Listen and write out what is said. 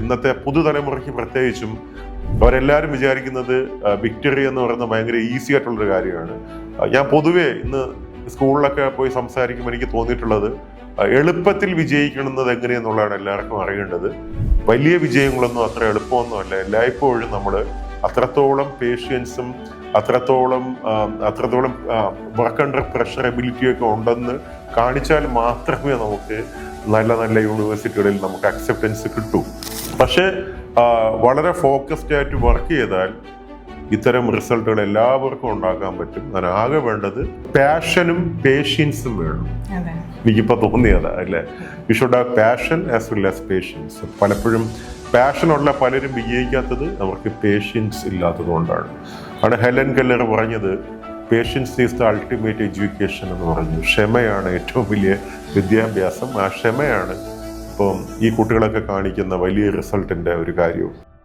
ഇന്നത്തെ പുതുതലമുറയ്ക്ക് പ്രത്യേകിച്ചും അവരെല്ലാവരും വിചാരിക്കുന്നത് വിക്ടറി എന്ന് പറയുന്നത് ഭയങ്കര ഈസി ആയിട്ടുള്ളൊരു കാര്യമാണ്. ഞാൻ പൊതുവേ ഇന്ന് സ്കൂളിലൊക്കെ പോയി സംസാരിക്കുമ്പോൾ എനിക്ക് തോന്നിയിട്ടുള്ളത് എളുപ്പത്തിൽ വിജയിക്കുന്നത് എങ്ങനെയെന്നുള്ളതാണ് എല്ലാവർക്കും അറിയേണ്ടത്. വലിയ വിജയങ്ങളൊന്നും അത്ര എളുപ്പമൊന്നും അല്ല. എല്ലായ്പ്പോഴും നമ്മൾ അത്രത്തോളം പേഷ്യൻസും അത്രത്തോളം വർക്ക് അണ്ടർ പ്രഷർ എബിലിറ്റിയൊക്കെ ഉണ്ടെന്ന് കാണിച്ചാൽ മാത്രമേ നമുക്ക് നല്ല നല്ല യൂണിവേഴ്സിറ്റികളിൽ നമുക്ക് അക്സെപ്റ്റൻസ് കിട്ടൂ. പക്ഷേ വളരെ ഫോക്കസ്ഡ് ആയിട്ട് വർക്ക് ചെയ്താൽ ഇത്തരം റിസൾട്ടുകൾ എല്ലാവർക്കും ഉണ്ടാക്കാൻ പറ്റും. അതിനാകെ വേണ്ടത് പാഷനും പേഷ്യൻസും വേണം. എനിക്കിപ്പോൾ തോന്നിയതാ അല്ലേ, you should have passion as well as patience. പലപ്പോഴും പാഷനുള്ള പലരും വിജയിക്കാത്തത് അവർക്ക് പേഷ്യൻസ് ഇല്ലാത്തത് കൊണ്ടാണ്. ആണ് ഹെലൻ കെല്ലർ പറഞ്ഞത് patience is the ultimate education എന്ന് പറഞ്ഞു. ക്ഷമയാണ് ഏറ്റവും വലിയ വിദ്യാഭ്യാസം. ആ ക്ഷമയാണ് ഇപ്പം ഈ കുട്ടികളൊക്കെ കാണിക്കുന്ന വലിയ റിസൾട്ടിൻ്റെ ഒരു കാര്യവും.